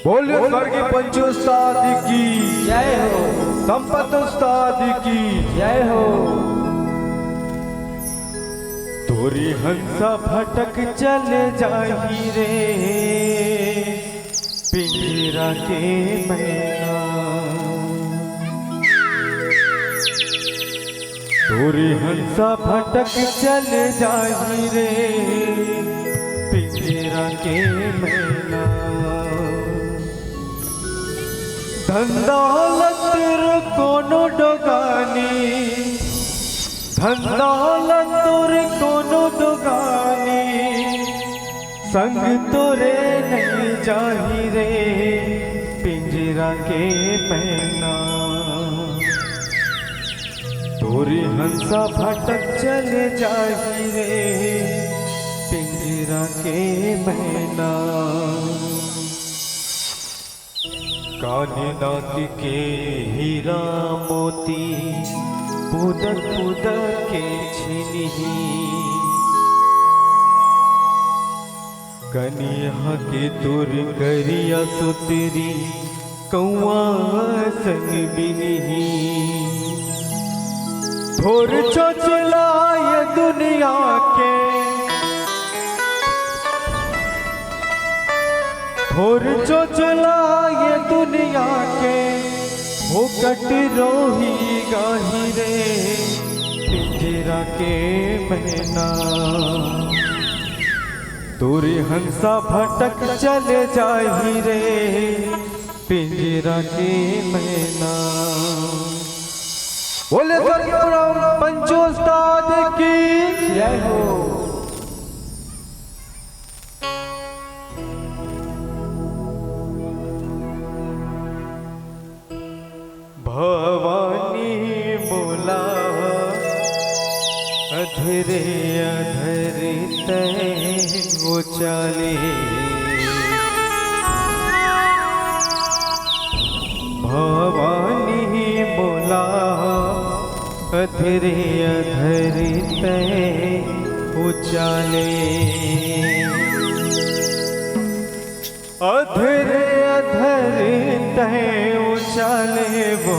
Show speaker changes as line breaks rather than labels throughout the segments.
बोलिए स्वर्गीय पंचू उस्ताद की
जय हो,
संपत उस्ताद की
जय हो।
तोरी हंसा भटक चले जाही रे पिंजरा के मैना। तोरी हंसा भटक चले जाही रे पिंजरा के मैना। धंदौलत कोनो डोगानी, धंदौलत कोनो डोगानी, संग तोरे नहीं जाही रे पिंजरा के मैना। तोरी हंसा भटक चले जाही रे पिंजरा के मैना। काने नाक के हीरा मोती पुदक पुदक के छिनही। कनिया के तुर करिया सुतरी कौआ संग बिनही। थोर चोचलाय दुनिया के, थोर चोचलाय दुनिया के, हो कट रोही गाही रे पिंजरा के मैना। तोरे हंसा भटक चले जाही रे पिंजरा के मैना। बोले स्वर्गीय पंचू उस्ताद की
जय हो।
भवानी बोला अधरे अधर तय उचाले। भवानी बोला अधरे अधर तय उचाले। अधरे अधर तय उचाले वो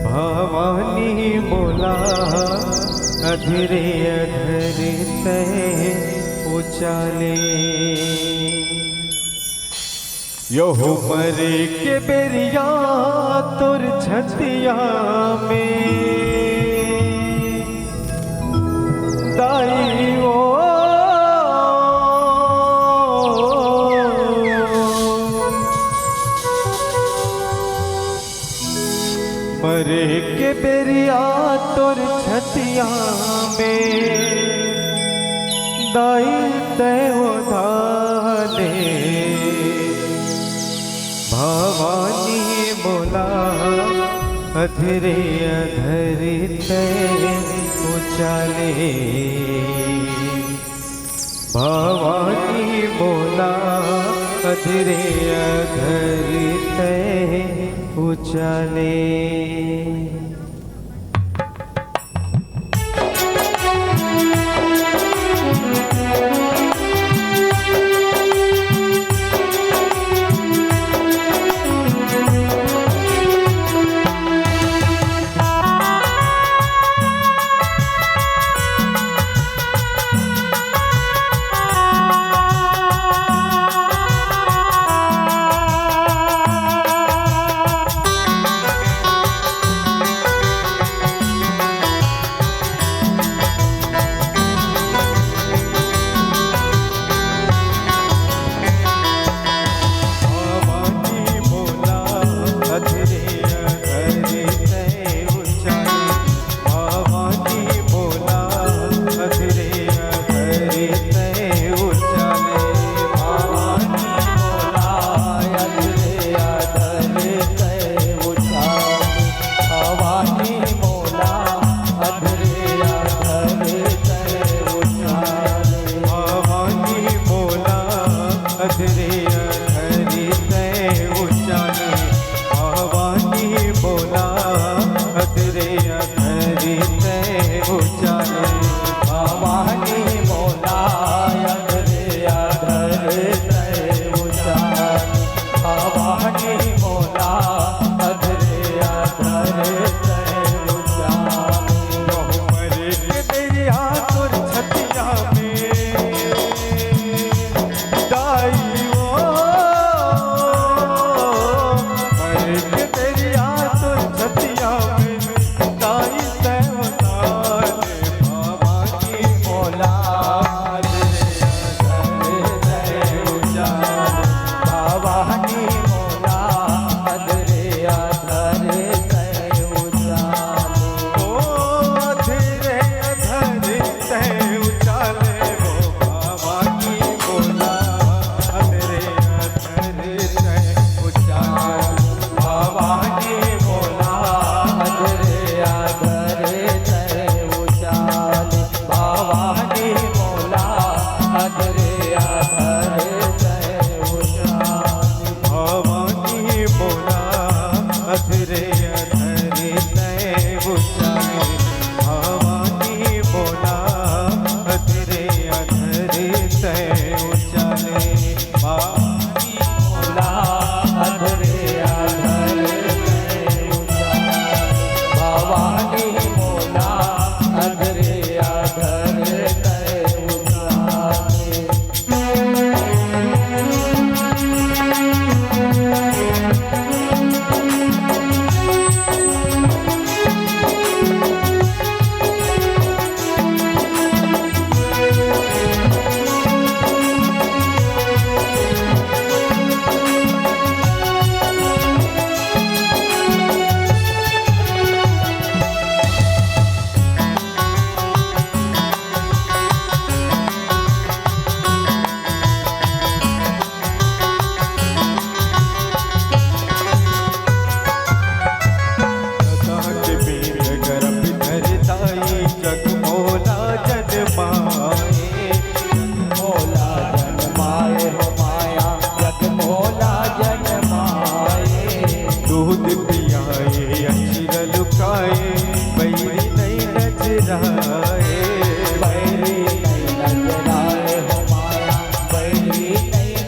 भवानी बोला अधरे अधर तय उचाले। यहो मरे के बेरिया तोर छतिया में दाई ओ मरे के बेरिया तोर छतिया में दाई तय धाले। भवानी बोला अधरे अधर तय उचाले। भवानी बोला अधरे अधर तय उचाले।
भवानी बोला अधरे अधर तय उचाले।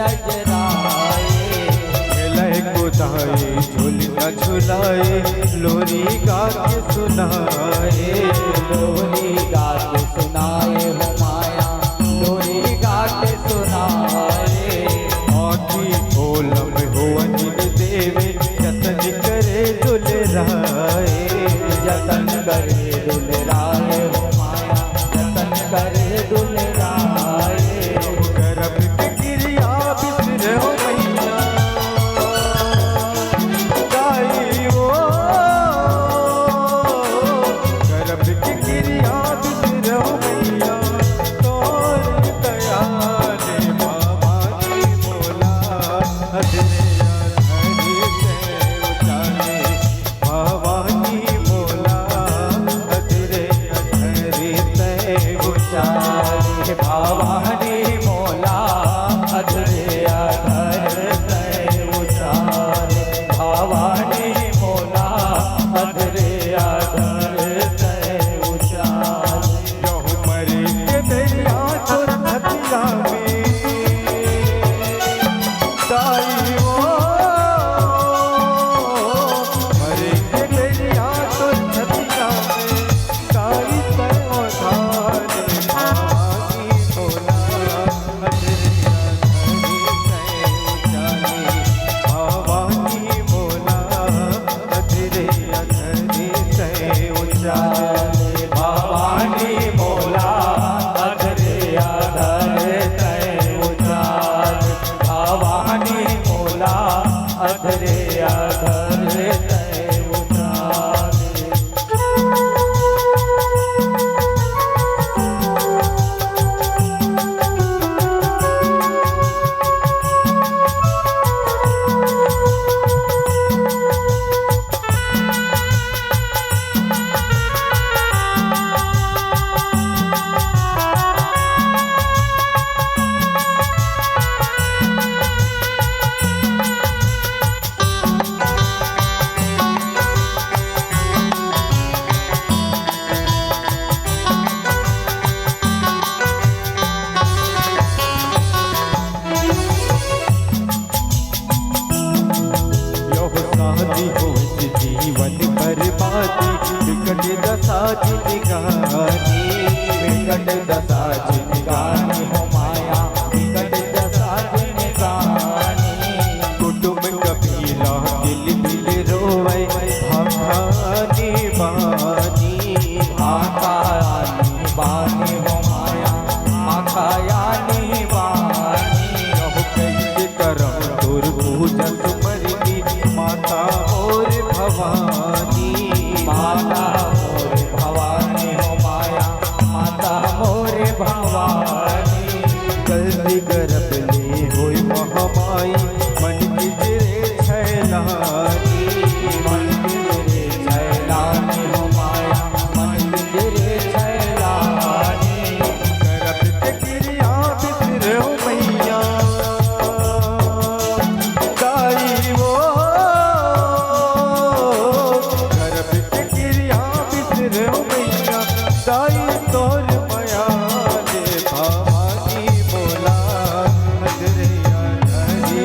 नजराए
खेले कुदाए झूलना झुलाए लोरी गा के सुनाए
लोरी गा के सुनाए हो माया लोरी गा के सुनाए
आखी ओलम हो अंजन देवे जतन करे दुलराए
जतन करे दुलराए हो माया जतन करे दुलराए
गर्भ के गिरिया बिसर हो मैया गाई वो गर्भ के गिरिया बिसर हो मैया तोर दया ने बाबा की मोला अधरे अधरी से उचाले भवानी मोला अधरे अधरी से उचाले
भवानी मोला अधरे अधर तय उचारे भवानी मोला अधरे अधर तय उचारे
यहु मरे के दरिया तो हथिया में दाई वो मरे के दरिया तो हथिया में दाई तय धारे भवानी मोला अधरिया धरी से उचाले भवानी मोला अधरे अधरी से उचाले
भवानी मोला अधरे अधर तय उचारे
यह शादी हो जीवन बर्बादी विकट दशा जिनगानी
विकट दशा जिनगानी हो माया विकट दशा जिनगानी
कुटुंब कबीला दिल दिल रोवे भाखानी बानी
आकायानी बानी हो माया आकायानी बानी
यह कैसे करम दुर्भुज सुमरनी माता और भवानी
माता मोर भवानी हो माया माता मोर भवानी
गलती गर्भ ले होई महामाई मन की जिरे छैलानी
मन गिरे छैलानी हो माया मन गिरे छैलानी
गर्भ के गिरिया बिसर हो मैया दाई वो गर्भ के गिरिया बिसर हो मैया दाई तोर माया दे भवानी मोला अधरे अधरी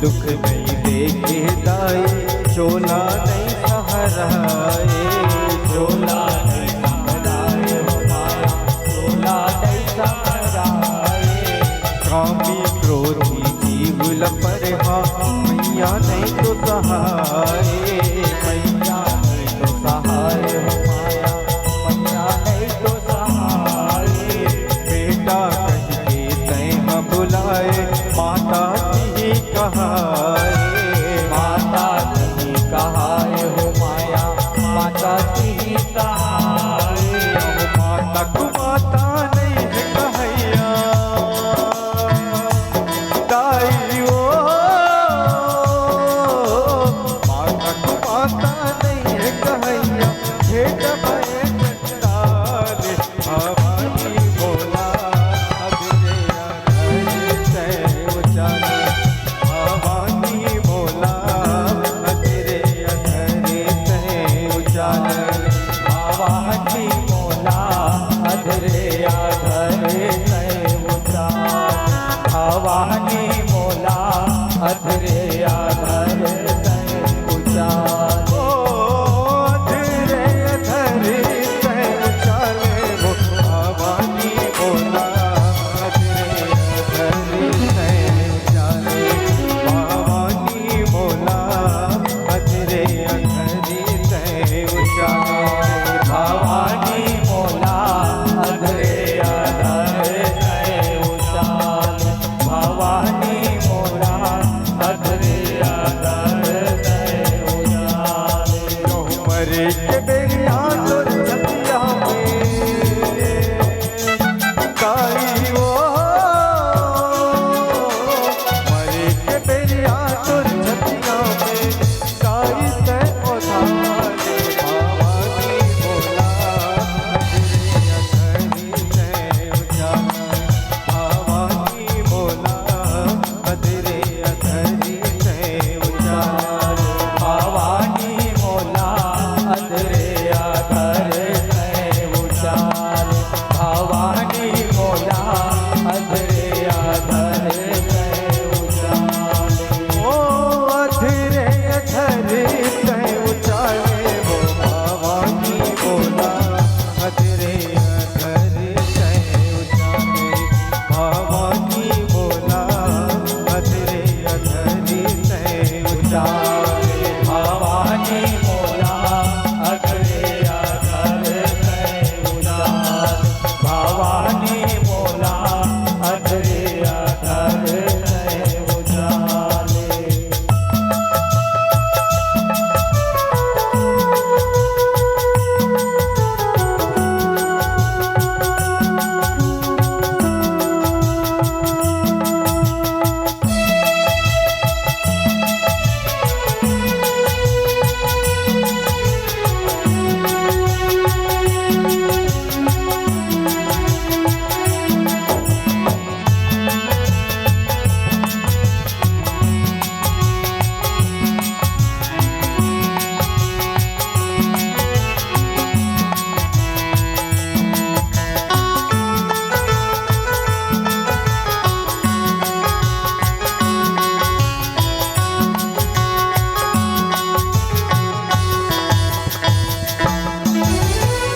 दुख नहीं देखे दाई, चोला नहीं सहराए,
चोला नहीं सहराए हो माया, चोला नहीं सहराए।
कामी क्रोधी जीव लपरहा, मैया नहीं तो सहाय,
मैया नहीं तो सहाय हो माया, मैया नहीं तो सहाय।
बेटा कह के तैं बुलाए, माता ही कहाए,
माता नहीं कहाए हो माया, माता की सहाय।
माता को माता नहीं है कहैया, दाई ओ माता को माता नहीं है कहैया, भेट भय चंडाले, भवानी बोला अभिरे अधर तय उजाले, भवानी बोला अधरे अधरे तय उजाले,
भवानी मोला अधरे अधरे तय उजाले, भवानी मोला अधरे अधरे तय उजाले।
अधरे अधरे तय उजाले, वो भवानी बोला अधरे अधरे तय उजाले, भवानी बोला अधरे अधरे तय उजाले,
भवानी मोला अधरे अधरे तय उजाले, भवानी मोला अधरे अधरे तय उजाले।
मरे के बेरिया तोर छतिया में, काई ओ मरे के बेरिया तोर छतिया में, काई ते ओधारे, भवानी बोला अधरे अधरे तय उजाले, भवानी बोला अधरे अधरे तय उजाले,
भवानी मोला अधरे अधरे तय उजाले, भवानी मोला अधरे अधरे तय उजाले।
ओ अधरे अधरे तय उजाले, वो भवानी बोला अधरे अधरे तय उजाले, भवानी बोला अधरे अधरे तय उजाले,
भवानी मोला अधरे अधरे तय उजाले, भवानी मोला अधरे अधरे तय उजाले।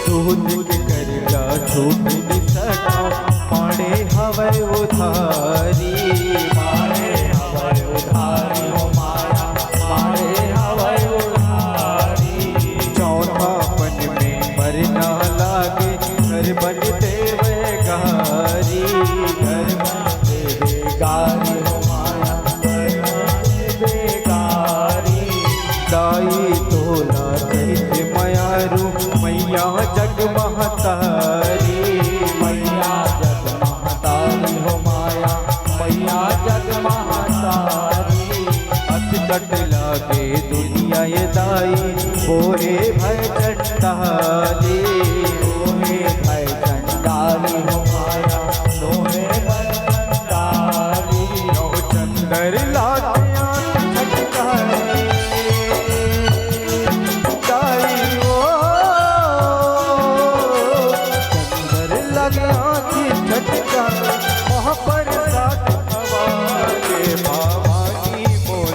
दूध के करला छूट सका, पाणे हवै उधारी,
मारे हवै उधारी हो माया, मारे हवै उधारी।
चौथापन में मरना लागे, घर बनते वे गारी,
घर बनते बेगारी हो माया, घर बनते बेगारी।
दाई तोला चैत मयारू, मैया जग महतारी,
मैया जग महतारी हो माया, मैया जग महतारी।
अटकट लागे दुनिया ये दाई, बोरे भय चंडाली,
लोहे भय चंडाली हो माया, लोहे भय चंडाली।
नौ चंदर लागे आंख झटकाए, दाई ओ चंदर लागे आंख झटकाए, वहाँ पर साथ हवा के भवानी बोला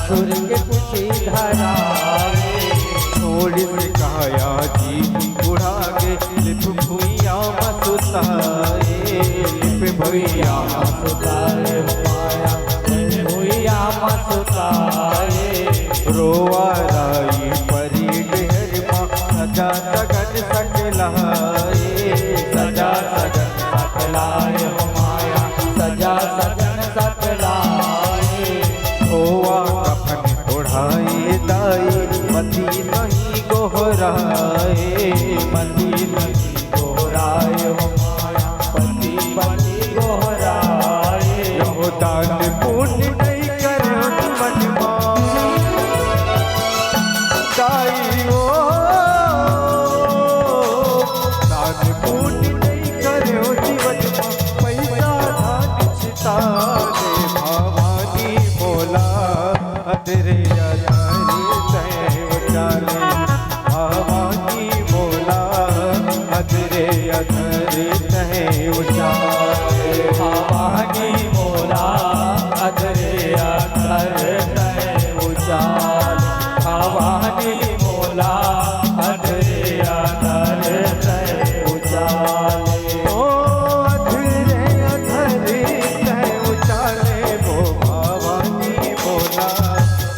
असुर के कुशी धरावे
छोड़ से काया जी उड़ागे लिप भुइया मसुताए लिप भुइया
सुताए माया भुइया मसुताए
रोवा राई परी डेहर माँ सजा सगन सकलाए
सजा सजन सकलाए माया सजा सजन सकलाए
होवा कफन ओढ़ाए दाई मती नहीं गोहराए
पति पति गोहराए माया पति पति गोहराए
यो दान पुण्य नहीं करो मन दाई ओ दान पुण्य नहीं करो जीवन पैसा धान छितारे भवानी बोला अतरे अधारी दैव चाले भवानी बोला अतरे अधरे दैव चाले
भवानी मोला अधरे अधर तय उजाल भवानी मोला अधरे अधर तय उजाल
ओ अधरे अधरे दैव चाले वो भवानी बोला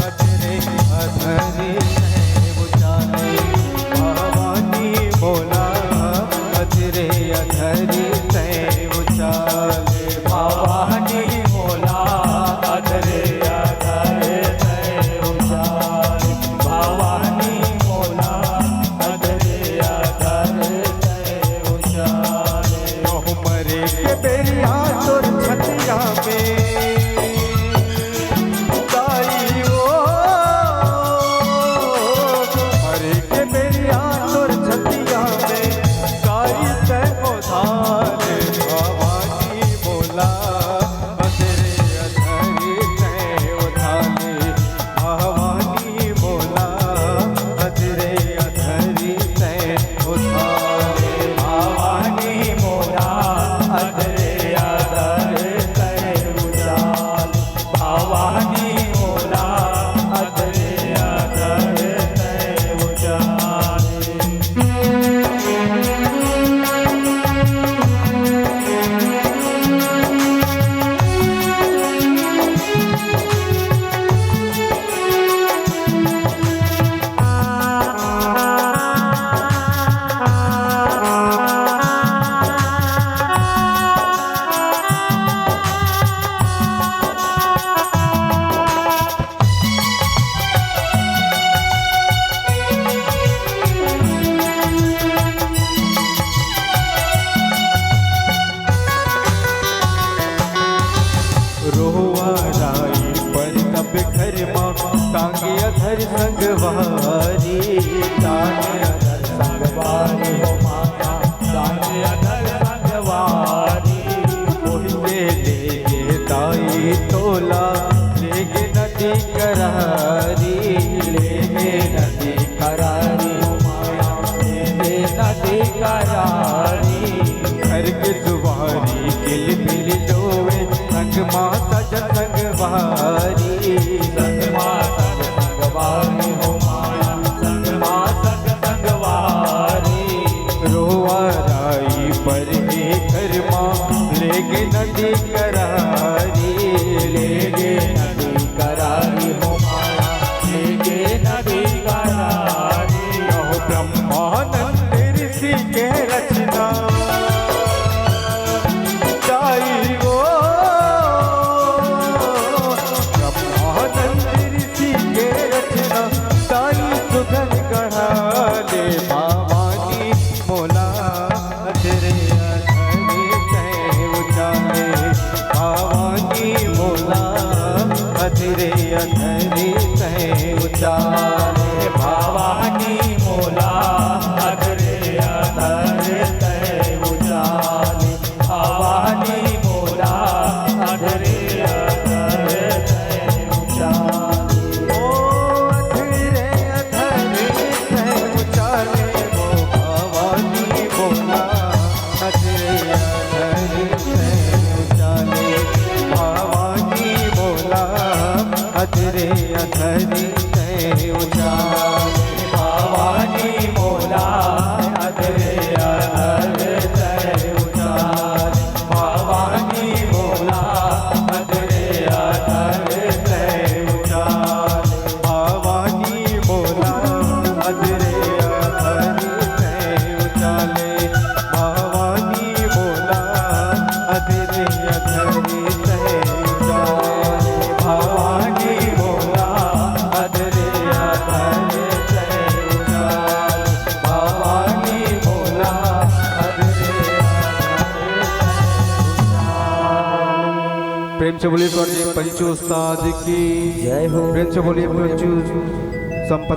अधरे अधरे दैव चाले भवानी बोला अधरे अधरे दैव चाले
भवानी मोला अधरे अधर तय उजाल भवानी मोला अधरे अधर तय उजाल
मरे के बेरिया तोर छतिया में दाई ओ मरे के बेरिया तोर छतिया में गाई ते मोधार भवानी बोला अधरे अधरे ते उधाले भवानी बोला अधरे अधरे ते उधाले
भवानी मोला अधरे अधर तय उजाल भवानी मोला अधरे अधर तय उजाल
रोवा राई पर कब घर माँ टांगे अधर संगवारी
दाने अधर संगवारी हो माया दाने अधर संगवारी
मोहिते लेगे दाई तोला लेगे नदी करारी
लेगे नदी करारी हो माया लेगे नदी करारी
घर के दुआरी किल मिल लोवे संग माता जन संगवारी
संग संग संगवारी हो माया संग संग संगवारी
रोवा राई पर ही घर माँ लेगे नदी करारी
लेगे नदी करारी हो माया लेगे नदी करारी
यहो ब्रह्मानंद ऋषि के रचना दाई वो ब्रह्मानंद ऋषि के रचना दाई सुधन गढ़ाले भवानी मोला अधरे अधरे तय उचाले भवानी मोला अधरे अधरे तय उचाले
भवानी मोला अधरे अधर तय उजाल भवानी मोला अधरे अधर तय उजाल
ओ अधरे अधरे तय उचाले वो भवानी बोला अधरे अधरे तय उचाले भवानी बोला अधरे अधरी तय उचाले
भवानी मोला अधरे अधर तय उचाले भवानी मोला अधरे अधर तय उचाले
भवानी बोला अधरे अधरी तय उचाले भवानी बोला अधरे अधरी तय उचाले
भवानी मोला अधरे अधर तय उचाले भवानी मोला अधरे अधर
प्रेम से बोलिए स्वर्गीय पंचू उस्ताद की
जय हो।
प्रेम से बोलिए पंचू संपत